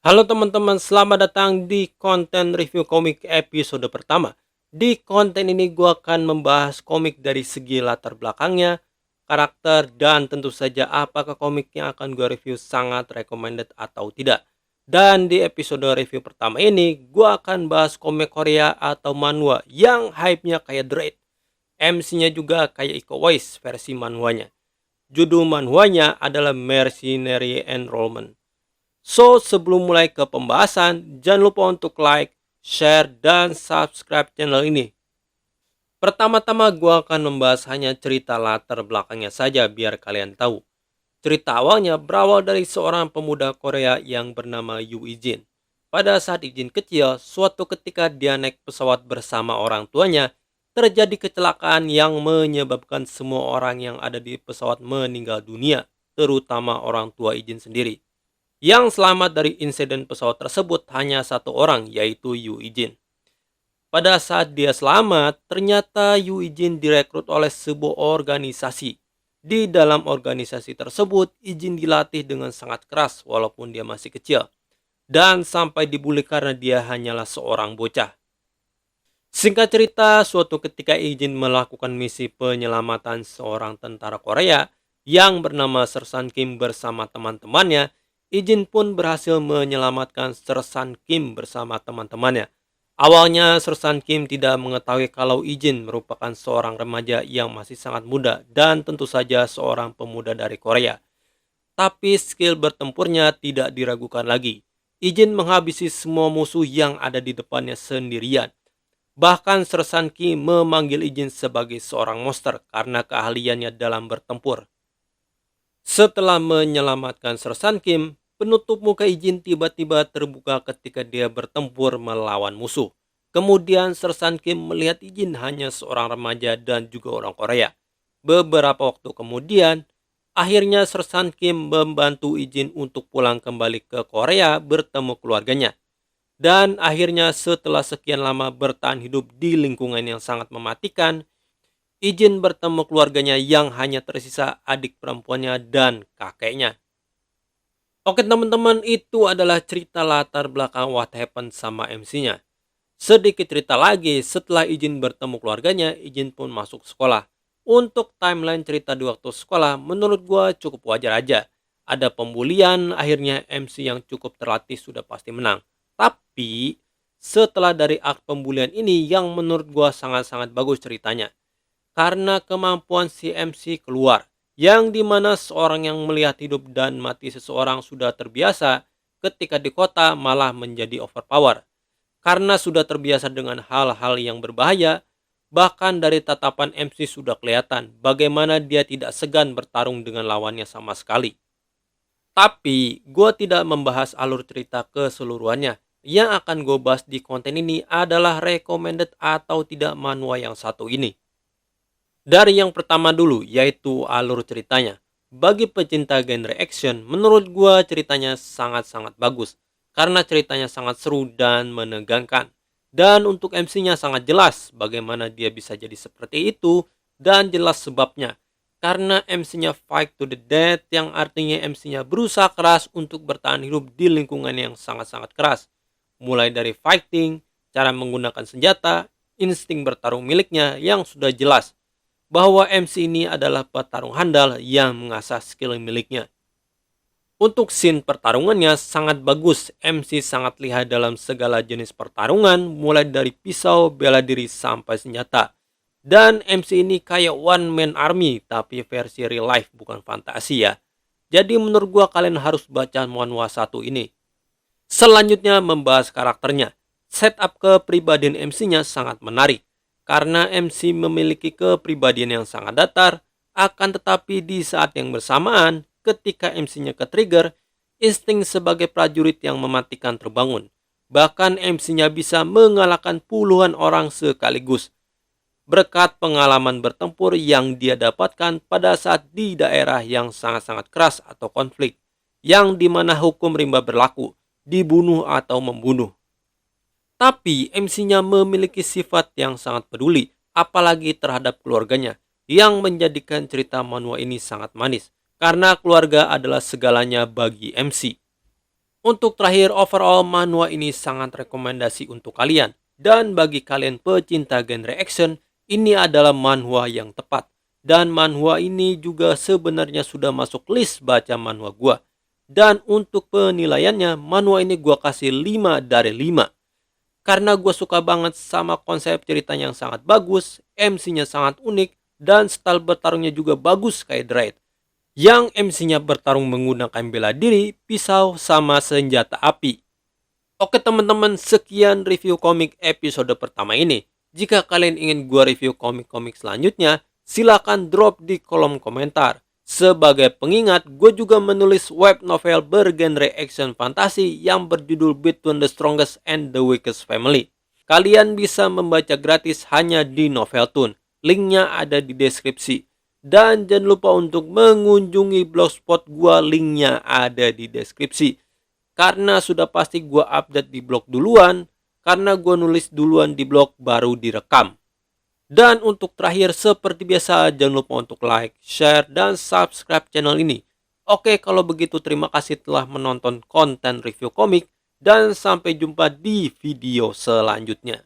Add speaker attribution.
Speaker 1: Halo teman-teman, selamat datang di konten review komik episode pertama. Di konten ini gue akan membahas komik dari segi latar belakangnya, karakter, dan tentu saja apakah komik yang akan gue review sangat recommended atau tidak. Dan di episode review pertama ini, gue akan bahas komik Korea atau manhwa yang hype-nya kayak Dread. MC-nya juga kayak Iko Uwais versi manhwanya. Judul manhwanya adalah Mercenary Enrollment. So, sebelum mulai ke pembahasan, jangan lupa untuk like, share, dan subscribe channel ini. Pertama-tama gue akan membahas hanya cerita latar belakangnya saja biar kalian tahu. Cerita awalnya berawal dari seorang pemuda Korea yang bernama Yu Ijin. Pada saat Ijin kecil, suatu ketika dia naik pesawat bersama orang tuanya, terjadi kecelakaan yang menyebabkan semua orang yang ada di pesawat meninggal dunia, terutama orang tua Ijin sendiri. Yang selamat dari insiden pesawat tersebut hanya satu orang, yaitu Yu Ijin. Pada saat dia selamat, ternyata Yu Ijin direkrut oleh sebuah organisasi. Di dalam organisasi tersebut, Ijin dilatih dengan sangat keras walaupun dia masih kecil. Dan sampai dibully karena dia hanyalah seorang bocah. Singkat cerita, suatu ketika Ijin melakukan misi penyelamatan seorang tentara Korea yang bernama Sersan Kim bersama teman-temannya. Ijin pun berhasil menyelamatkan Sersan Kim bersama teman-temannya. Awalnya Sersan Kim tidak mengetahui kalau Ijin merupakan seorang remaja yang masih sangat muda dan tentu saja seorang pemuda dari Korea. Tapi skill bertempurnya tidak diragukan lagi. Ijin menghabisi semua musuh yang ada di depannya sendirian. Bahkan Sersan Kim memanggil Ijin sebagai seorang monster karena keahliannya dalam bertempur. Setelah menyelamatkan Sersan Kim, penutup muka Ijin tiba-tiba terbuka ketika dia bertempur melawan musuh. Kemudian Sersan Kim melihat Ijin hanya seorang remaja dan juga orang Korea. Beberapa waktu kemudian, akhirnya Sersan Kim membantu Ijin untuk pulang kembali ke Korea bertemu keluarganya. Dan akhirnya setelah sekian lama bertahan hidup di lingkungan yang sangat mematikan, Ijin bertemu keluarganya yang hanya tersisa adik perempuannya dan kakeknya. Oke teman-teman, itu adalah cerita latar belakang What Happened sama MC-nya. Sedikit cerita lagi, setelah Ijin bertemu keluarganya, Ijin pun masuk sekolah. Untuk timeline cerita di waktu sekolah, menurut gue cukup wajar aja. Ada pembulian, akhirnya MC yang cukup terlatih sudah pasti menang. Tapi, setelah dari akt pembulian ini yang menurut gue sangat-sangat bagus ceritanya. Karena kemampuan si MC keluar, yang dimana seorang yang melihat hidup dan mati seseorang sudah terbiasa, ketika di kota malah menjadi overpower. Karena sudah terbiasa dengan hal-hal yang berbahaya, bahkan dari tatapan MC sudah kelihatan bagaimana dia tidak segan bertarung dengan lawannya sama sekali. Tapi, gue tidak membahas alur cerita keseluruhannya. Yang akan gue bahas di konten ini adalah recommended atau tidak manhwa yang satu ini. Dari yang pertama dulu, yaitu alur ceritanya. Bagi pecinta genre action, menurut gua ceritanya sangat-sangat bagus. Karena ceritanya sangat seru dan menegangkan. Dan untuk MC-nya sangat jelas bagaimana dia bisa jadi seperti itu dan jelas sebabnya. Karena MC-nya fight to the death yang artinya MC-nya berusaha keras untuk bertahan hidup di lingkungan yang sangat-sangat keras. Mulai dari fighting, cara menggunakan senjata, insting bertarung miliknya yang sudah jelas bahwa MC ini adalah petarung handal yang mengasah skill miliknya. Untuk scene pertarungannya sangat bagus, MC sangat lihai dalam segala jenis pertarungan, mulai dari pisau, bela diri, sampai senjata. Dan MC ini kayak one man army, tapi versi real life bukan fantasi ya. Jadi menurut gua kalian harus baca manhwa satu ini. Selanjutnya membahas karakternya. Setup kepribadian MC-nya sangat menarik. Karena MC memiliki kepribadian yang sangat datar, akan tetapi di saat yang bersamaan, ketika MC-nya ke-trigger, insting sebagai prajurit yang mematikan terbangun. Bahkan MC-nya bisa mengalahkan puluhan orang sekaligus. Berkat pengalaman bertempur yang dia dapatkan pada saat di daerah yang sangat-sangat keras atau konflik, yang dimana hukum rimba berlaku, dibunuh atau membunuh. Tapi MC-nya memiliki sifat yang sangat peduli, apalagi terhadap keluarganya, yang menjadikan cerita manhwa ini sangat manis, karena keluarga adalah segalanya bagi MC. Untuk terakhir, overall manhwa ini sangat rekomendasi untuk kalian. Dan bagi kalian pecinta genre action, ini adalah manhwa yang tepat. Dan manhwa ini juga sebenarnya sudah masuk list baca manhwa gua. Dan untuk penilaiannya, manhwa ini gua kasih 5 dari 5. Karena gua suka banget sama konsep ceritanya yang sangat bagus, MC-nya sangat unik, dan style bertarungnya juga bagus kayak Dread. Yang MC-nya bertarung menggunakan bela diri, pisau, sama senjata api. Oke teman-teman, sekian review komik episode pertama ini. Jika kalian ingin gua review komik-komik selanjutnya, silakan drop di kolom komentar. Sebagai pengingat, gue juga menulis web novel bergenre action fantasi yang berjudul Between the Strongest and the Weakest Family. Kalian bisa membaca gratis hanya di Noveltoon. Linknya ada di deskripsi. Dan jangan lupa untuk mengunjungi blogspot gua, linknya ada di deskripsi. Karena sudah pasti gua update di blog duluan, karena gua nulis duluan di blog baru direkam. Dan untuk terakhir, seperti biasa, jangan lupa untuk like, share, dan subscribe channel ini. Oke, kalau begitu terima kasih telah menonton konten review komik, dan sampai jumpa di video selanjutnya.